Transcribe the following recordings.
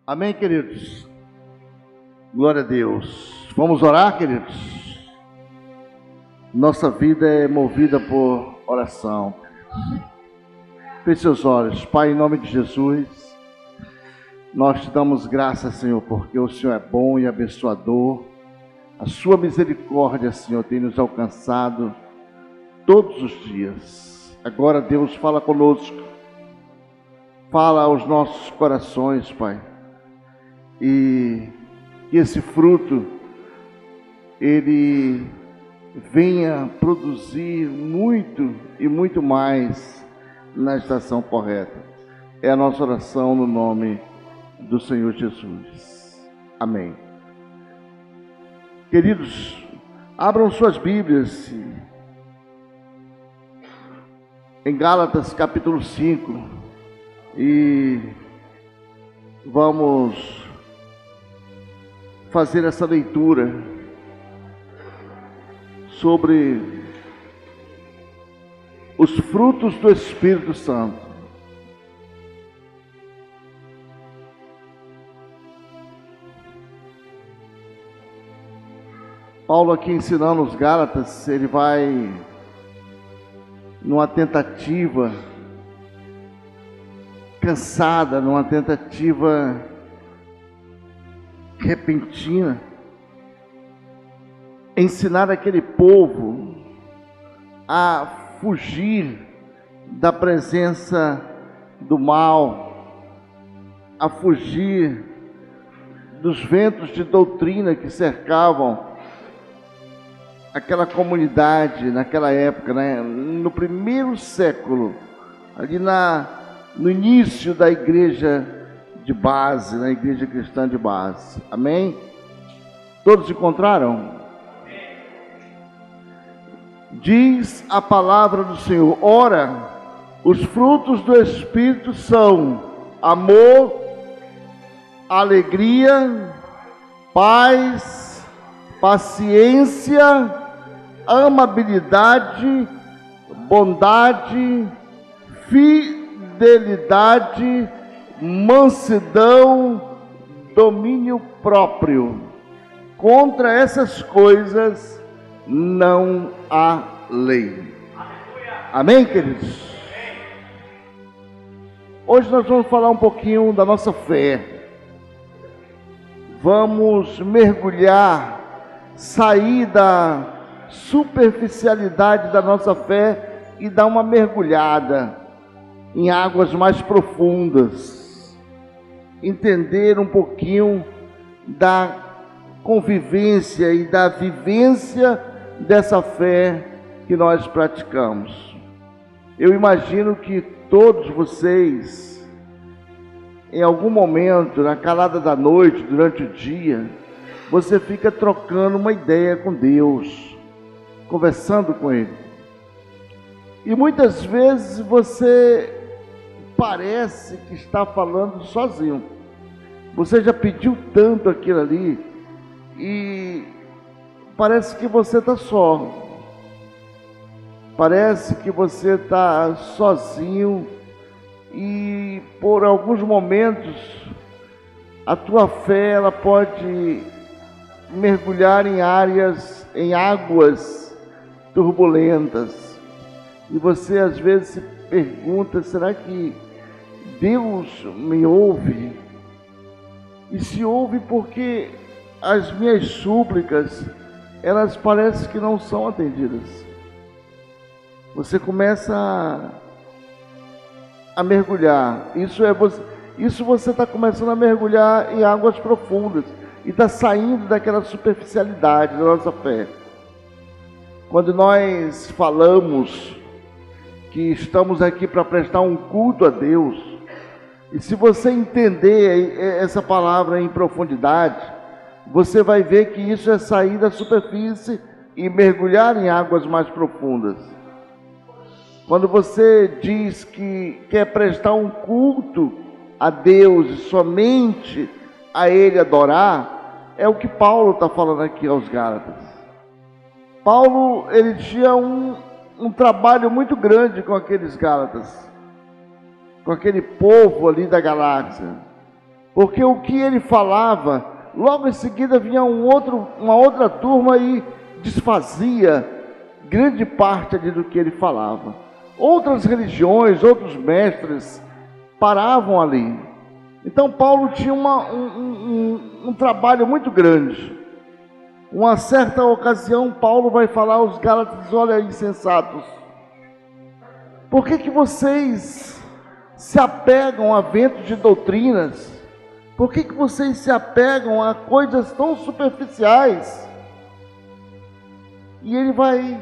Amém, queridos? Glória a Deus. Vamos orar, queridos? Nossa vida é movida por oração. Feche seus olhos. Pai, em nome de Jesus, nós te damos graças, Senhor, porque o Senhor é bom e abençoador. A sua misericórdia, Senhor, tem nos alcançado todos os dias. Agora, Deus, fala conosco. Fala aos nossos corações, Pai. E que esse fruto, ele venha produzir muito e muito mais na estação correta. É a nossa oração no nome do Senhor Jesus. Amém. Queridos, abram suas Bíblias em Gálatas capítulo 5 e vamos fazer essa leitura sobre os frutos do Espírito Santo. Paulo aqui ensinando os Gálatas, ele vai numa tentativa cansada, numa tentativa repentina, ensinar aquele povo a fugir da presença do mal, a fugir dos ventos de doutrina que cercavam aquela comunidade naquela época, né? No primeiro século, ali no início da igreja de base, na igreja cristã de base. Amém? Todos encontraram? Diz a palavra do Senhor: ora, os frutos do Espírito são amor, alegria, paz, paciência, amabilidade, bondade, fidelidade, mansidão, domínio próprio. Contra essas coisas não há lei. Amém, queridos? Hoje nós vamos falar um pouquinho da nossa fé. Vamos mergulhar, sair da superficialidade da nossa fé e dar uma mergulhada em águas mais profundas. Entender um pouquinho da convivência e da vivência dessa fé que nós praticamos. Eu imagino que todos vocês, em algum momento, na calada da noite, durante o dia, você fica trocando uma ideia com Deus, conversando com Ele. E muitas vezes você parece que está falando sozinho. Você já pediu tanto aquilo ali e parece que você está só. Parece que você está sozinho e por alguns momentos a tua fé ela pode mergulhar em águas turbulentas. E você às vezes se pergunta: será que Deus me ouve? E se ouve porque as minhas súplicas, elas parecem que não são atendidas. Você começa a mergulhar. Isso você está começando a mergulhar em águas profundas e está saindo daquela superficialidade da nossa fé. Quando nós falamos que estamos aqui para prestar um culto a Deus, e se você entender essa palavra em profundidade, você vai ver que isso é sair da superfície e mergulhar em águas mais profundas. Quando você diz que quer prestar um culto a Deus e somente a Ele adorar, é o que Paulo está falando aqui aos Gálatas. Paulo, ele tinha um trabalho muito grande com aqueles Gálatas, com aquele povo ali da galáxia. porque o que ele falava, logo em seguida vinha uma outra turma e desfazia grande parte ali do que ele falava. Outras religiões, outros mestres paravam ali. Então Paulo tinha um trabalho muito grande. Uma certa ocasião, Paulo vai falar aos Gálatas: olha, insensatos, por que vocês se apegam a ventos de doutrinas? Por que vocês se apegam a coisas tão superficiais? E ele vai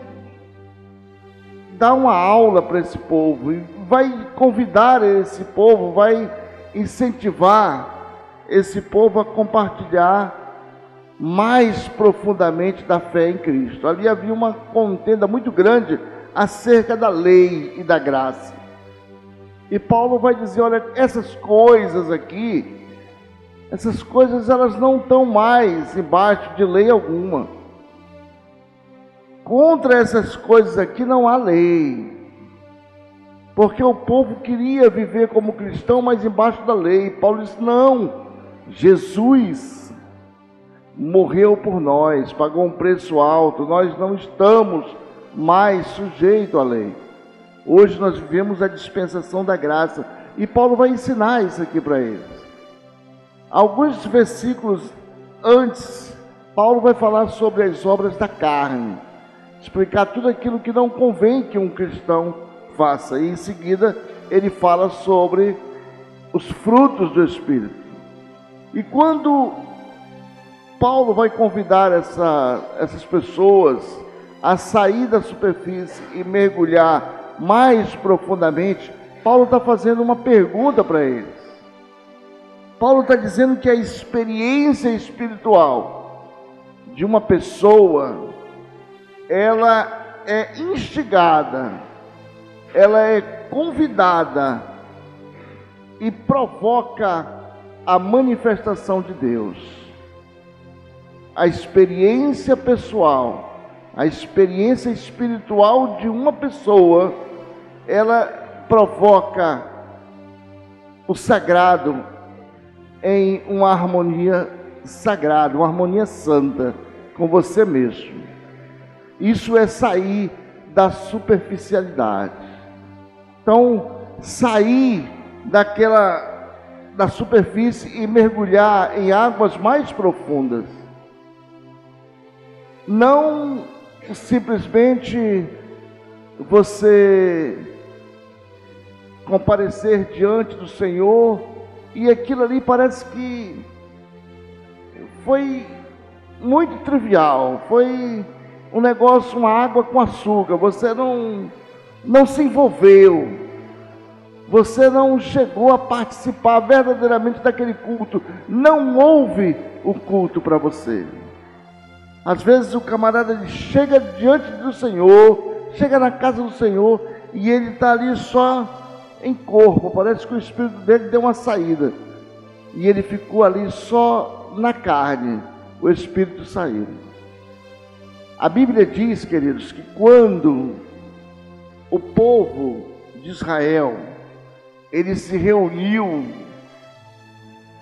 dar uma aula para esse povo, e vai convidar esse povo, vai incentivar esse povo a compartilhar mais profundamente da fé em Cristo. Ali havia uma contenda muito grande acerca da lei e da graça. E Paulo vai dizer: olha, essas coisas aqui, essas coisas elas não estão mais embaixo de lei alguma. Contra essas coisas aqui não há lei, porque o povo queria viver como cristão, mas embaixo da lei. Paulo disse: não, Jesus morreu por nós, pagou um preço alto, nós não estamos mais sujeitos à lei. Hoje nós vivemos a dispensação da graça, e Paulo vai ensinar isso aqui para eles. Alguns versículos antes, Paulo vai falar sobre as obras da carne, explicar tudo aquilo que não convém que um cristão faça, e em seguida ele fala sobre os frutos do Espírito. E quando Paulo vai convidar essas pessoas a sair da superfície e mergulhar mais profundamente, Paulo está fazendo uma pergunta para eles. Paulo está dizendo que a experiência espiritual de uma pessoa, ela é instigada, ela é convidada e provoca a manifestação de Deus. A experiência pessoal, a experiência espiritual de uma pessoa, ela provoca o sagrado em uma harmonia sagrada, uma harmonia santa com você mesmo. Isso é sair da superficialidade. Então, sair da superfície e mergulhar em águas mais profundas. Não simplesmente você comparecer diante do Senhor e aquilo ali parece que foi muito trivial, foi um negócio, uma água com açúcar. Você não se envolveu, você não chegou a participar verdadeiramente daquele culto, não houve o culto para você. Às vezes o camarada ele chega diante do Senhor, chega na casa do Senhor e ele está ali só em corpo, parece que o espírito dele deu uma saída e ele ficou ali só na carne, o espírito saiu. A Bíblia diz, queridos, que quando o povo de Israel ele se reuniu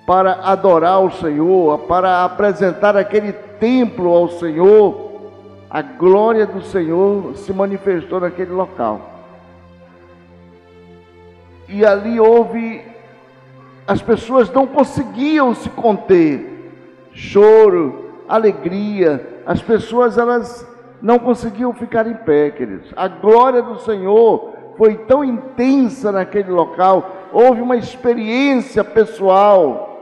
para adorar o Senhor, para apresentar aquele templo ao Senhor, a glória do Senhor se manifestou naquele local. E ali as pessoas não conseguiam se conter, choro, alegria, as pessoas elas não conseguiam ficar em pé, queridos. A glória do Senhor foi tão intensa naquele local, houve uma experiência pessoal,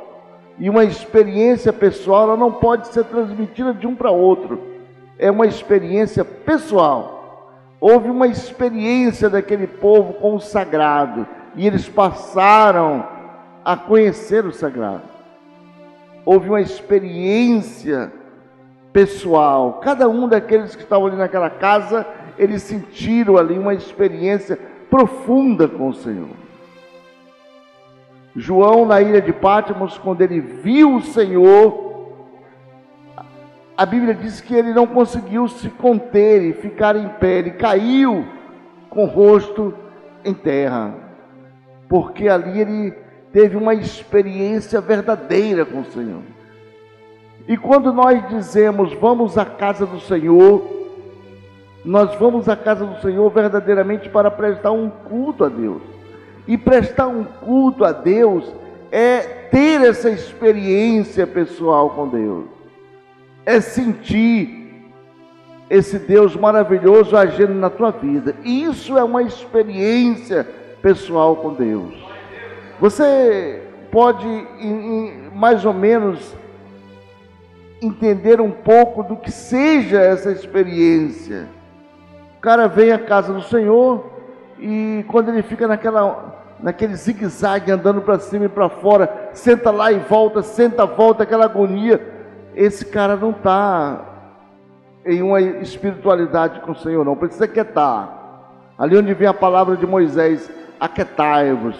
e uma experiência pessoal ela não pode ser transmitida de um para outro, é uma experiência pessoal. Houve uma experiência daquele povo com o sagrado, e eles passaram a conhecer o sagrado. Houve uma experiência pessoal, cada um daqueles que estavam ali naquela casa, eles sentiram ali uma experiência profunda com o Senhor. João, na ilha de Patmos, quando ele viu o Senhor, a Bíblia diz que ele não conseguiu se conter e ficar em pé, ele caiu com o rosto em terra, porque ali teve uma experiência verdadeira com o Senhor. E quando nós dizemos vamos à casa do Senhor, nós vamos à casa do Senhor verdadeiramente para prestar um culto a Deus. E prestar um culto a Deus é ter essa experiência pessoal com Deus. É sentir esse Deus maravilhoso agindo na tua vida. E isso é uma experiência pessoal com Deus. Você pode mais ou menos entender um pouco do que seja essa experiência. O cara vem à casa do Senhor e quando ele fica naquele zigue-zague, andando para cima e para fora, senta lá e volta, senta, volta, aquela agonia, esse cara não está em uma espiritualidade com o Senhor, não. Precisa aquietar. Ali onde vem a palavra de Moisés: aquietai-vos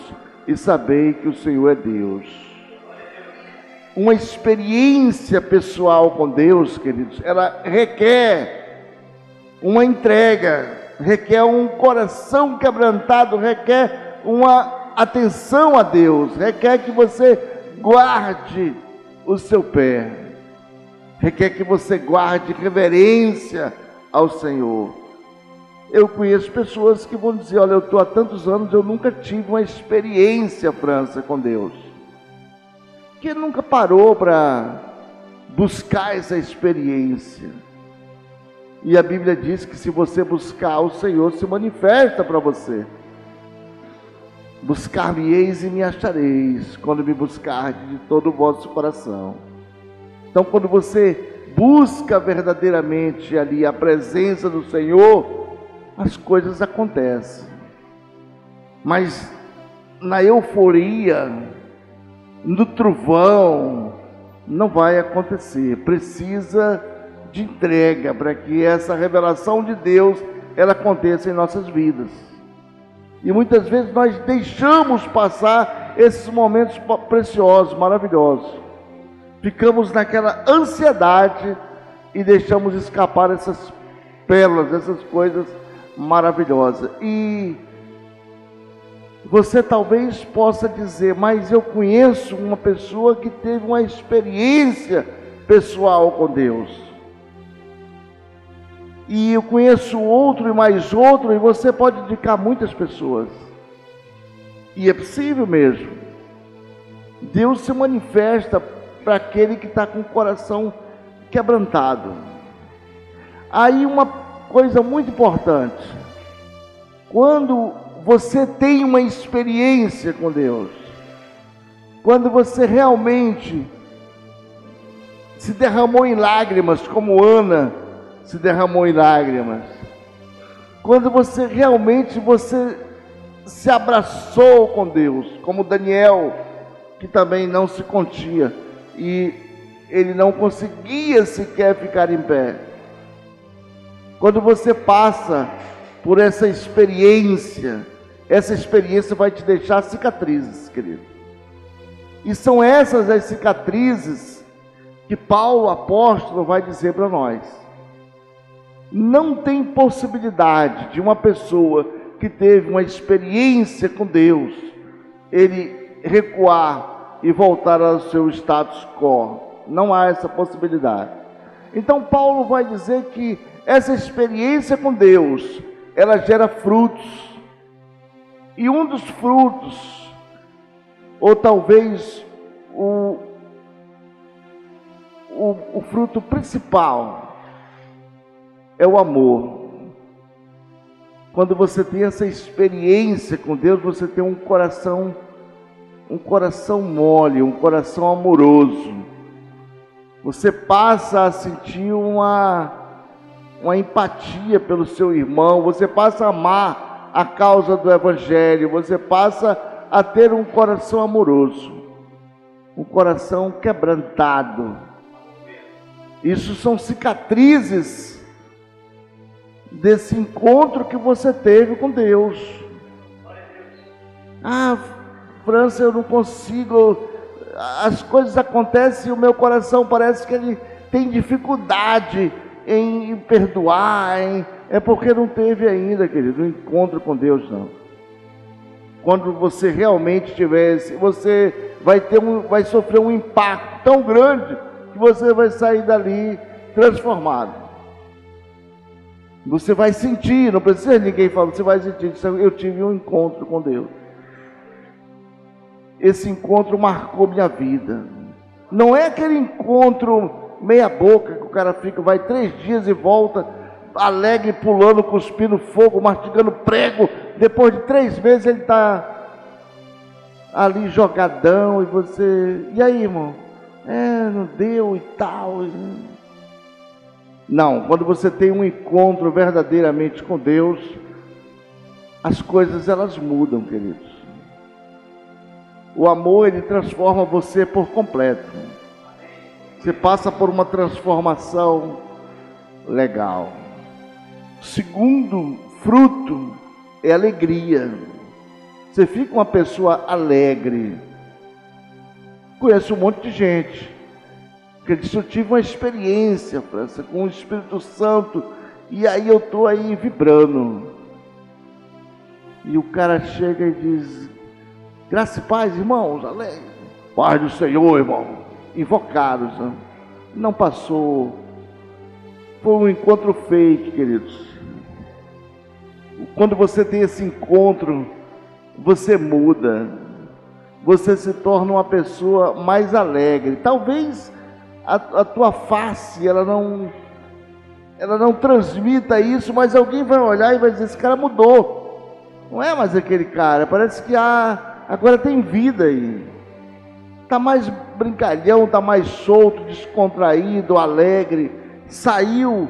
e sabei que o Senhor é Deus. Uma experiência pessoal com Deus, queridos, ela requer uma entrega, requer um coração quebrantado, requer uma atenção a Deus, requer que você guarde o seu pé, requer que você guarde reverência ao Senhor. Eu conheço pessoas que vão dizer: olha, eu estou há tantos anos, eu nunca tive uma experiência, França, com Deus. Que nunca parou para buscar essa experiência. E a Bíblia diz que se você buscar, o Senhor se manifesta para você. Buscar-me-eis e me achareis, quando me buscardes de todo o vosso coração. Então, quando você busca verdadeiramente ali a presença do Senhor, as coisas acontecem. Mas na euforia, no trovão, não vai acontecer. Precisa de entrega para que essa revelação de Deus ela aconteça em nossas vidas. E muitas vezes nós deixamos passar esses momentos preciosos, maravilhosos. Ficamos naquela ansiedade e deixamos escapar essas pérolas, essas coisas maravilhosas. E você talvez possa dizer: mas eu conheço uma pessoa que teve uma experiência pessoal com Deus. E eu conheço outro e mais outro, e você pode indicar muitas pessoas. E é possível mesmo. Deus se manifesta para aquele que está com o coração quebrantado. Aí uma coisa muito importante: quando você tem uma experiência com Deus, quando você realmente se derramou em lágrimas, como Ana se derramou em lágrimas, quando você realmente se abraçou com Deus, como Daniel, que também não se contia, e ele não conseguia sequer ficar em pé. Quando você passa por essa experiência vai te deixar cicatrizes, querido. E são essas as cicatrizes que Paulo, apóstolo, vai dizer para nós. Não tem possibilidade de uma pessoa que teve uma experiência com Deus, ele recuar e voltar ao seu status quo. Não há essa possibilidade. Então Paulo vai dizer que essa experiência com Deus, ela gera frutos. E um dos frutos, ou talvez o fruto principal, é o amor. Quando você tem essa experiência com Deus, você tem um coração mole, um coração amoroso. Você passa a sentir uma empatia pelo seu irmão, você passa a amar a causa do Evangelho, você passa a ter um coração amoroso, um coração quebrantado. Isso são cicatrizes desse encontro que você teve com Deus. Ah, França, eu não consigo, as coisas acontecem e o meu coração parece que ele tem dificuldade em perdoar, é porque não teve ainda, querido, um encontro com Deus, não. quando você realmente tiver esse, você vai sofrer um impacto tão grande que você vai sair dali transformado. Você vai sentir, não precisa ninguém falar, você vai sentir, eu tive um encontro com Deus. Esse encontro marcou minha vida. Não é aquele encontro meia boca, que o cara vai 3 dias e volta, alegre, pulando, cuspindo fogo, mastigando prego. Depois de 3 meses ele está ali jogadão e você... E aí, irmão? Não deu e tal. Não, quando você tem um encontro verdadeiramente com Deus, as coisas elas mudam, queridos. O amor, ele transforma você por completo. Você passa por uma transformação legal. O segundo fruto é alegria. Você fica uma pessoa alegre. Conheço um monte de gente que disse, eu tive uma experiência, França, com o Espírito Santo, e aí eu estou aí vibrando. E o cara chega e diz, graça e paz, irmãos, alegre. Paz do Senhor, irmão. Invocados, né? Não passou. Foi um encontro fake, queridos. Quando você tem esse encontro, você muda. Você se torna uma pessoa mais alegre. Talvez a tua face, ela não transmita isso, mas alguém vai olhar e vai dizer, esse cara mudou. Não é mais aquele cara, parece que agora tem vida aí. Está mais brincalhão, está mais solto, descontraído, alegre. Saiu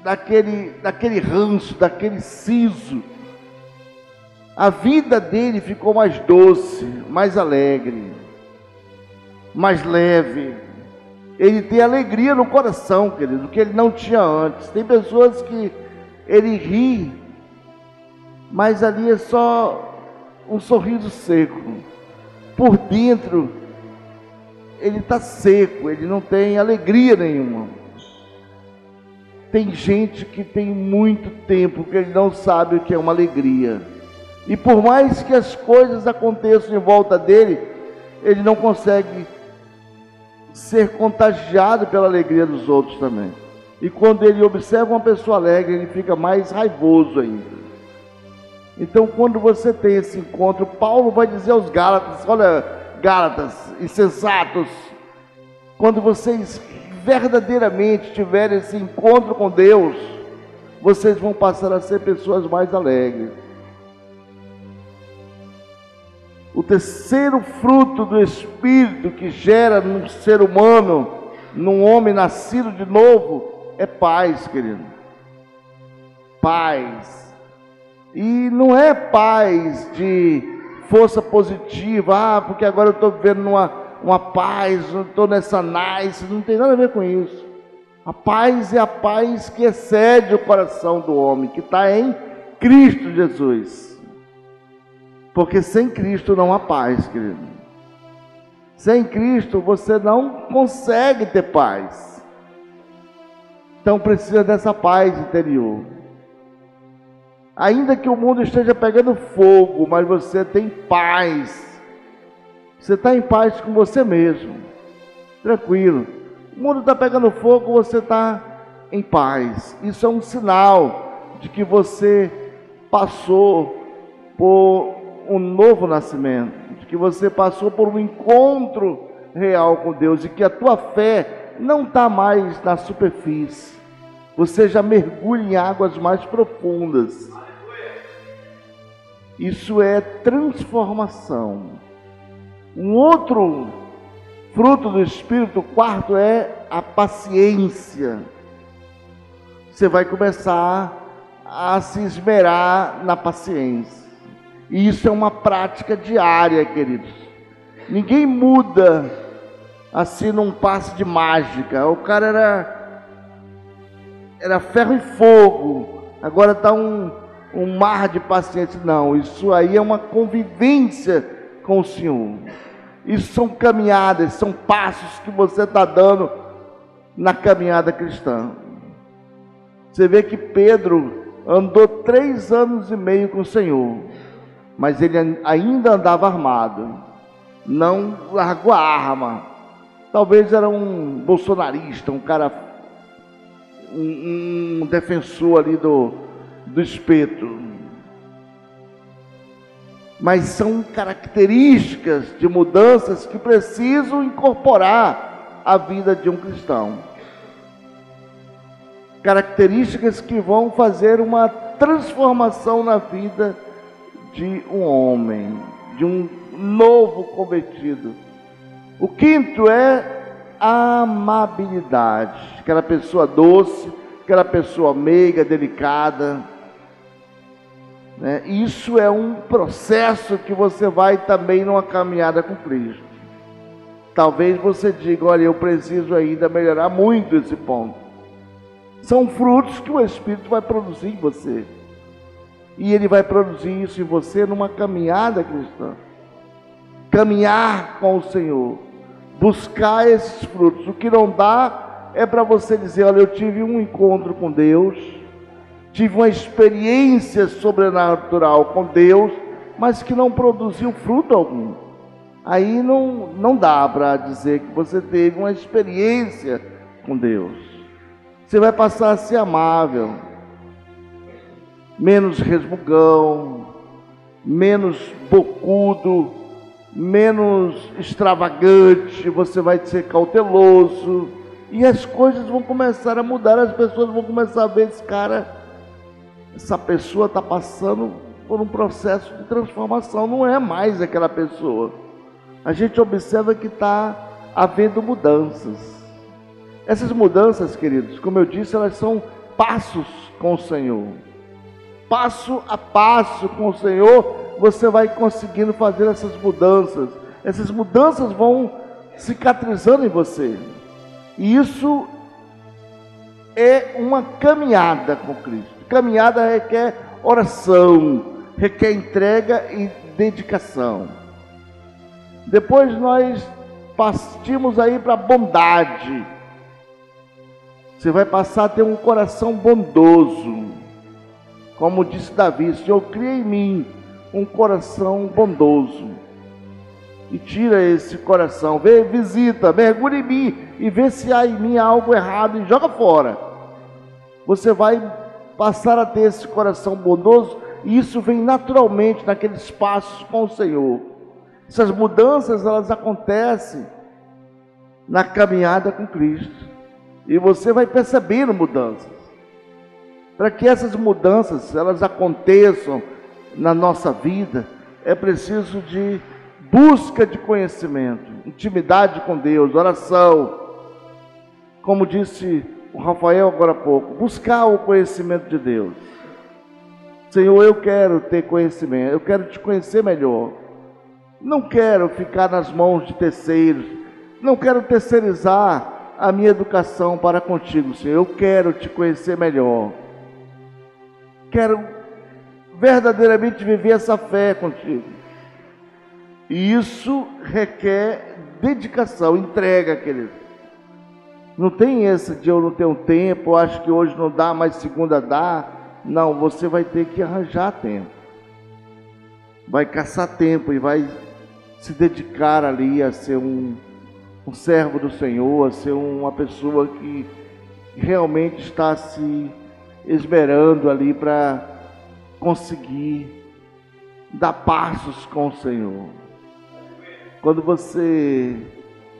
daquele ranço, daquele siso. A vida dele ficou mais doce, mais alegre, mais leve. Ele tem alegria no coração, querido, que ele não tinha antes. Tem pessoas que ele ri, mas ali é só um sorriso seco. Por dentro, ele está seco, ele não tem alegria nenhuma. Tem gente que tem muito tempo que ele não sabe o que é uma alegria. E por mais que as coisas aconteçam em volta dele, ele não consegue ser contagiado pela alegria dos outros também. E quando ele observa uma pessoa alegre, ele fica mais raivoso ainda. Então, quando você tem esse encontro, Paulo vai dizer aos Gálatas, olha, Gálatas, insensatos, quando vocês verdadeiramente tiverem esse encontro com Deus, vocês vão passar a ser pessoas mais alegres. O terceiro fruto do Espírito que gera num ser humano, num homem nascido de novo, é paz, querido. Paz. E não é paz de força positiva, porque agora eu estou vivendo uma paz, eu estou nessa nice, não tem nada a ver com isso. A paz é a paz que excede o coração do homem, que está em Cristo Jesus. Porque sem Cristo não há paz, querido. Sem Cristo você não consegue ter paz. Então precisa dessa paz interior. Ainda que o mundo esteja pegando fogo, mas você tem paz. Você está em paz com você mesmo. Tranquilo. O mundo está pegando fogo, você está em paz. Isso é um sinal de que você passou por um novo nascimento, de que você passou por um encontro real com Deus e que a tua fé não está mais na superfície. Você já mergulha em águas mais profundas. Isso é transformação. Um outro fruto do Espírito, o quarto, é a paciência. Você vai começar a se esmerar na paciência. E isso é uma prática diária, queridos. Ninguém muda assim num passe de mágica. O cara era ferro e fogo, agora está um mar de paciência. Não, isso aí é uma convivência com o Senhor. Isso são caminhadas, são passos que você está dando na caminhada cristã. Você vê que Pedro andou 3 anos e meio com o Senhor. mas ele ainda andava armado, não largou a arma. Talvez era um bolsonarista, um cara, um defensor ali do espeto. Mas são características de mudanças que precisam incorporar a vida de um cristão. Características que vão fazer uma transformação na vida de um homem, de um novo convertido. O quinto é a amabilidade, aquela pessoa doce, aquela pessoa meiga, delicada, né? Isso é um processo que você vai também numa caminhada com Cristo. Talvez você diga, olha, eu preciso ainda melhorar muito esse ponto. São frutos que o Espírito vai produzir em você. E ele vai produzir isso em você numa caminhada cristã. Caminhar com o Senhor. Buscar esses frutos. O que não dá é para você dizer, olha, eu tive um encontro com Deus, tive uma experiência sobrenatural com Deus, mas que não produziu fruto algum. Aí não dá para dizer que você teve uma experiência com Deus. Você vai passar a ser amável, menos resmungão, menos bocudo, menos extravagante, você vai ser cauteloso, e as coisas vão começar a mudar, as pessoas vão começar a ver esse cara, essa pessoa está passando por um processo de transformação, não é mais aquela pessoa. A gente observa que está havendo mudanças. Essas mudanças, queridos, como eu disse, elas são passos com o Senhor. Passo a passo com o Senhor, você vai conseguindo fazer essas mudanças. Essas mudanças vão cicatrizando em você. E isso é uma caminhada com Cristo. Caminhada requer oração, requer entrega e dedicação. Depois nós partimos aí para a bondade. Você vai passar a ter um coração bondoso. Como disse Davi, Senhor, cria em mim um coração bondoso. E tira esse coração, visita, mergulha em mim e vê se há em mim algo errado e joga fora. Você vai passar a ter esse coração bondoso e isso vem naturalmente naqueles passos com o Senhor. Essas mudanças, elas acontecem na caminhada com Cristo. E você vai percebendo mudanças. Para que essas mudanças, elas aconteçam na nossa vida, é preciso de busca de conhecimento, intimidade com Deus, oração. Como disse o Rafael agora há pouco, buscar o conhecimento de Deus. Senhor, eu quero ter conhecimento, eu quero te conhecer melhor. Não quero ficar nas mãos de terceiros, não quero terceirizar a minha educação para contigo, Senhor. Eu quero te conhecer melhor. Quero verdadeiramente viver essa fé contigo. E isso requer dedicação, entrega, querido. Não tem esse de eu não tenho tempo, acho que hoje não dá, mas segunda dá. Não, você vai ter que arranjar tempo. Vai caçar tempo e vai se dedicar ali a ser um servo do Senhor, a ser uma pessoa que realmente está se esmerando ali para conseguir dar passos com o Senhor. Quando você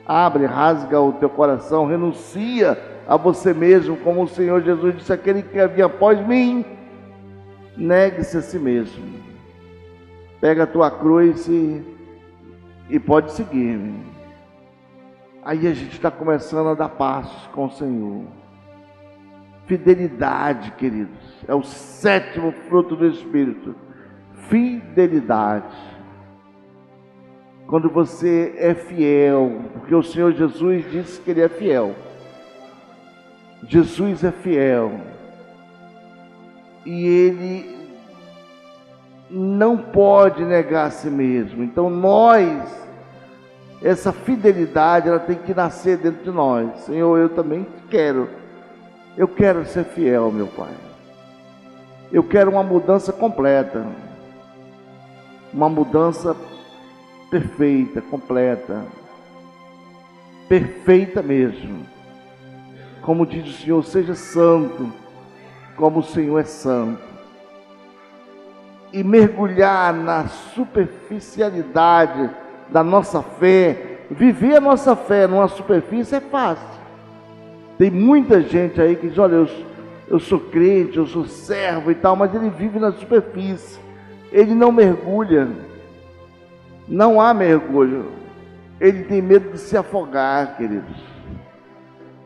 abre, rasga o teu coração, renuncia a você mesmo, como o Senhor Jesus disse, aquele que havia após mim, negue-se a si mesmo. Pega a tua cruz e pode seguir-me. Aí a gente está começando a dar passos com o Senhor. Fidelidade, queridos, é o 7º fruto do Espírito. Fidelidade. Quando você é fiel, porque o Senhor Jesus disse que Ele é fiel. Jesus é fiel. E Ele não pode negar a si mesmo. Então essa fidelidade, ela tem que nascer dentro de nós. Senhor, eu também quero. Eu quero ser fiel, meu Pai. Eu quero uma mudança completa. uma mudança perfeita, completa, perfeita mesmo. Como diz o Senhor, seja santo, como o Senhor é santo. E mergulhar na superficialidade da nossa fé, viver a nossa fé numa superfície é fácil. Tem muita gente aí que diz, olha, eu sou crente, eu sou servo e tal, mas ele vive na superfície, ele não mergulha, não há mergulho, ele tem medo de se afogar, queridos.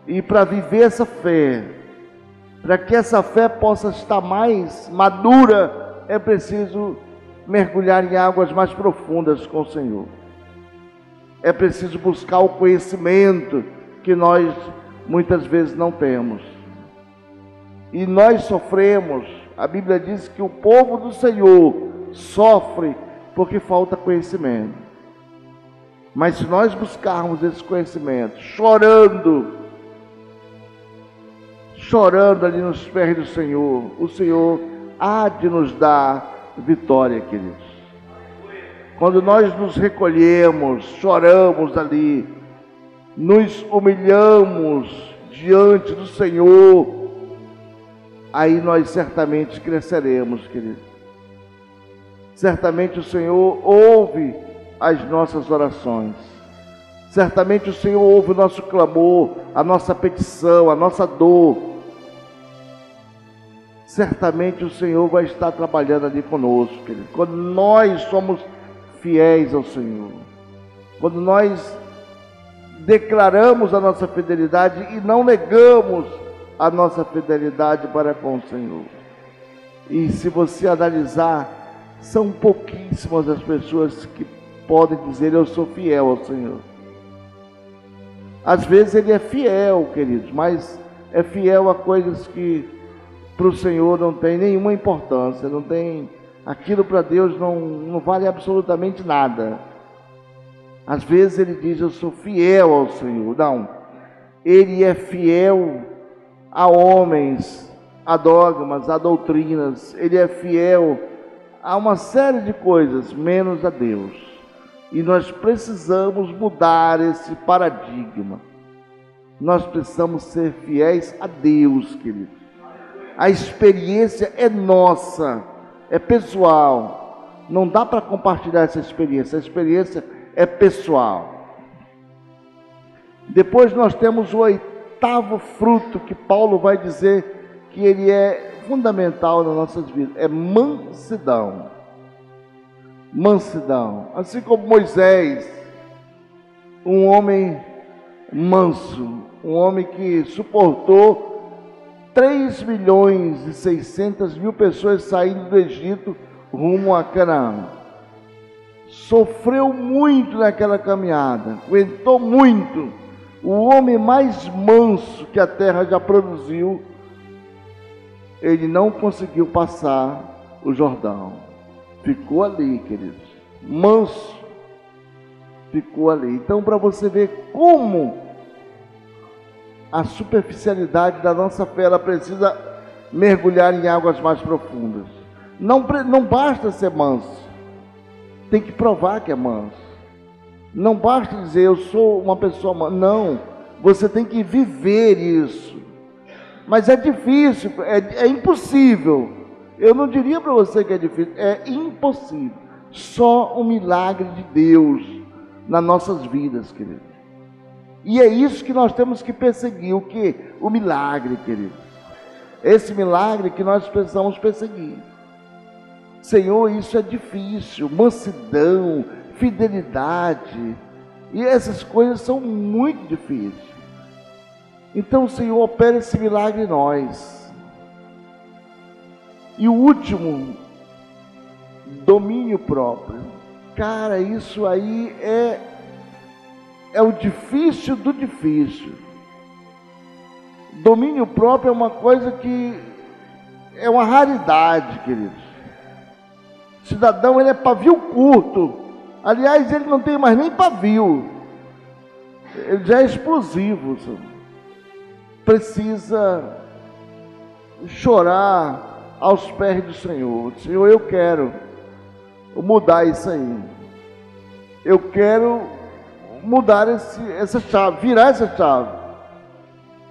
E para viver essa fé, para que essa fé possa estar mais madura, é preciso mergulhar em águas mais profundas com o Senhor. É preciso buscar o conhecimento que nós muitas vezes não temos. E nós sofremos, a Bíblia diz que o povo do Senhor sofre porque falta conhecimento. Mas se nós buscarmos esse conhecimento, chorando ali nos pés do Senhor, o Senhor há de nos dar vitória, queridos. Quando nós nos recolhemos, choramos ali, nos humilhamos diante do Senhor, aí nós certamente cresceremos, querido. Certamente o Senhor ouve as nossas orações. Certamente o Senhor ouve o nosso clamor, a nossa petição, a nossa dor. Certamente o Senhor vai estar trabalhando ali conosco, querido. Quando nós somos fiéis ao Senhor, quando nós declaramos a nossa fidelidade e não negamos a nossa fidelidade para com o Senhor. E se você analisar, são pouquíssimas as pessoas que podem dizer, eu sou fiel ao Senhor. Às vezes ele é fiel, queridos, mas é fiel a coisas que para o Senhor não tem nenhuma importância, não tem, aquilo para Deus não vale absolutamente nada. Às vezes ele diz, eu sou fiel ao Senhor. Não, ele é fiel a homens, a dogmas, a doutrinas, ele é fiel a uma série de coisas, menos a Deus. E nós precisamos mudar esse paradigma. Nós precisamos ser fiéis a Deus, queridos. A experiência é nossa, é pessoal. Não dá para compartilhar essa experiência. A experiência é pessoal. Depois nós temos o oitavo fruto que Paulo vai dizer que ele é fundamental nas nossas vidas. É mansidão. Mansidão. Assim como Moisés, um homem manso, um homem que suportou 3.600.000 pessoas saindo do Egito rumo a Canaã. Sofreu muito naquela caminhada, aguentou muito. O homem mais manso que a terra já produziu, ele não conseguiu passar o Jordão. Ficou ali, queridos, manso, ficou ali. Então, para você ver como a superficialidade da nossa fé, ela precisa mergulhar em águas mais profundas. Não basta ser manso, tem que provar que é manso. Não basta dizer, eu sou uma pessoa mansa. Não, você tem que viver isso. Mas é difícil, é impossível. Eu não diria para você que é difícil, é impossível. Só um milagre de Deus nas nossas vidas, querido. E é isso que nós temos que perseguir. O que? O milagre, queridos. Esse milagre que nós precisamos perseguir. Senhor, isso é difícil. Mansidão, fidelidade. E essas coisas são muito difíceis. Então, Senhor, opera esse milagre em nós. E o último, domínio próprio. Cara, isso aí é o difícil do difícil. Domínio próprio é uma coisa que é uma raridade, queridos. O cidadão, ele é pavio curto. Aliás, ele não tem mais nem pavio. Ele já é explosivo. Precisa chorar aos pés do Senhor. Senhor, eu quero mudar isso aí. Eu quero mudar essa chave, virar essa chave.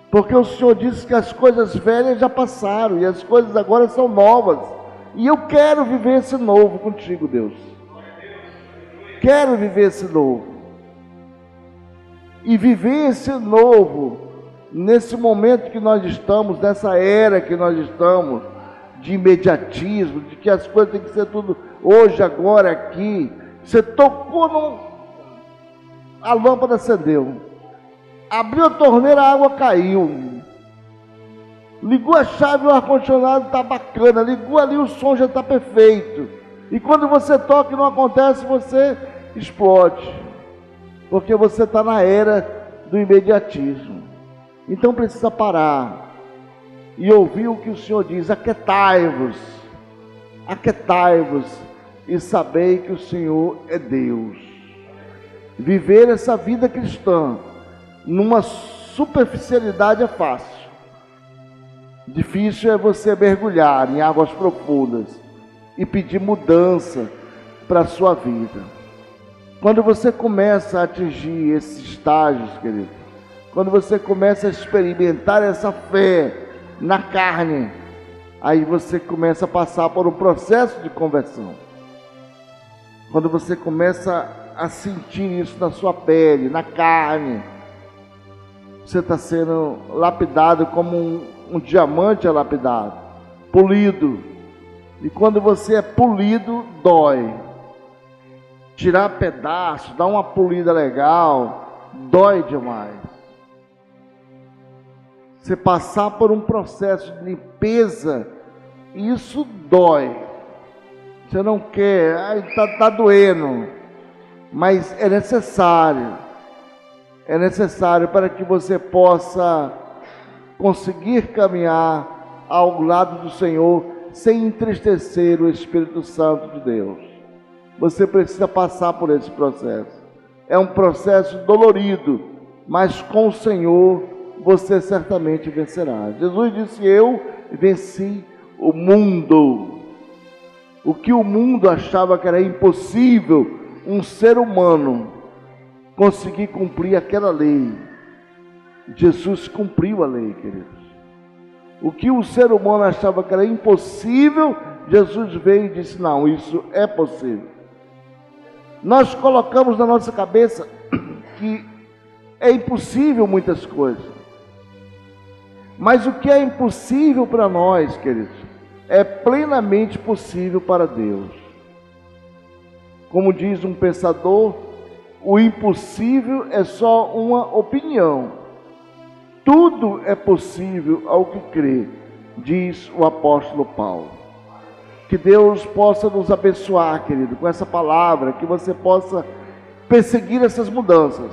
Porque o Senhor disse que as coisas velhas já passaram e as coisas agora são novas. E eu quero viver esse novo contigo, Deus. Quero viver esse novo. E viver esse novo nesse momento que nós estamos, nessa era que nós estamos, de imediatismo, de que as coisas têm que ser tudo hoje, agora, aqui. Você tocou a lâmpada acendeu, abriu a torneira, a água caiu, ligou a chave, o ar-condicionado está bacana, ligou ali, o som já está perfeito. E quando você toca e não acontece, você explode, porque você está na era do imediatismo. Então precisa parar e ouvir o que o Senhor diz: aquietai-vos e sabei que o Senhor é Deus. Viver essa vida cristã numa superficialidade é fácil. Difícil é você mergulhar em águas profundas e pedir mudança para a sua vida. Quando você começa a atingir esses estágios, querido, quando você começa a experimentar essa fé na carne, aí você começa a passar por um processo de conversão. Quando você começa a sentir isso na sua pele, na carne, você está sendo lapidado como um diamante é lapidado, polido. E quando você é polido, dói. Tirar pedaço, dar uma polida legal, dói demais. Você passar por um processo de limpeza, isso dói. Você não quer, está doendo, mas é necessário. É necessário para que você possa conseguir caminhar ao lado do Senhor sem entristecer o Espírito Santo de Deus. Você precisa passar por esse processo. É um processo dolorido, mas com o Senhor você certamente vencerá. Jesus disse: eu venci o mundo. O que o mundo achava que era impossível um ser humano conseguir cumprir aquela lei, Jesus cumpriu a lei, queridos. O que o ser humano achava que era impossível, Jesus veio e disse: não, isso é possível. Nós colocamos na nossa cabeça que é impossível muitas coisas, mas o que é impossível para nós, queridos, é plenamente possível para Deus. Como diz um pensador, o impossível é só uma opinião. Tudo é possível ao que crê, diz o apóstolo Paulo. Que Deus possa nos abençoar, querido, com essa palavra, que você possa perseguir essas mudanças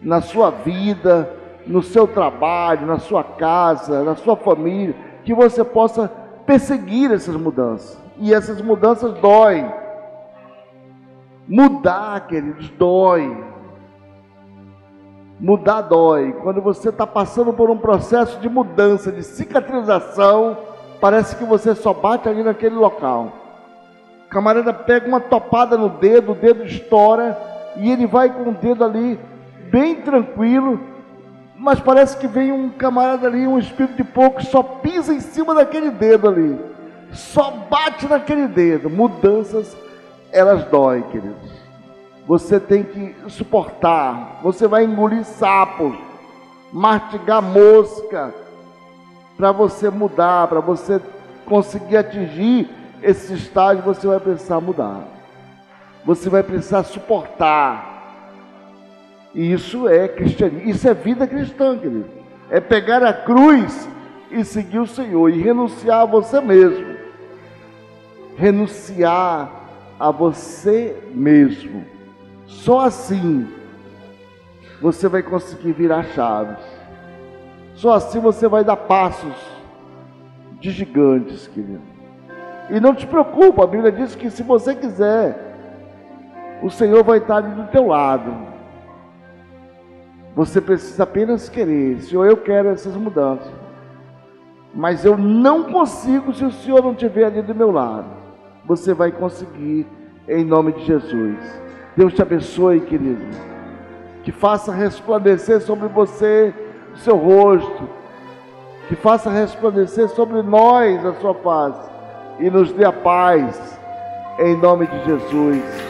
na sua vida, no seu trabalho, na sua casa, na sua família, que você possa perseguir essas mudanças. E essas mudanças doem. Mudar, queridos, dói. Mudar dói. Quando você está passando por um processo de mudança, de cicatrização, parece que você só bate ali naquele local. O camarada pega uma topada no dedo, o dedo estoura, e ele vai com o dedo ali, bem tranquilo, mas parece que vem um camarada ali, um espírito de pouco, só pisa em cima daquele dedo ali, só bate naquele dedo. Mudanças, elas doem, queridos. Você tem que suportar, você vai engolir sapos, mastigar mosca, para você mudar, para você conseguir atingir esse estágio, você vai precisar mudar. Você vai precisar suportar. E isso é cristianismo, isso é vida cristã, querido. É pegar a cruz e seguir o Senhor e renunciar a você mesmo. Renunciar a você mesmo. Só assim você vai conseguir virar chaves. Só assim você vai dar passos de gigantes, querido. E não te preocupa, a Bíblia diz que se você quiser, o Senhor vai estar ali do teu lado. Você precisa apenas querer. Senhor, eu quero essas mudanças, mas eu não consigo se o Senhor não estiver ali do meu lado. Você vai conseguir em nome de Jesus. Deus te abençoe, querido. Que faça resplandecer sobre você o seu rosto. Que faça resplandecer sobre nós a sua face. E nos dê a paz, em nome de Jesus.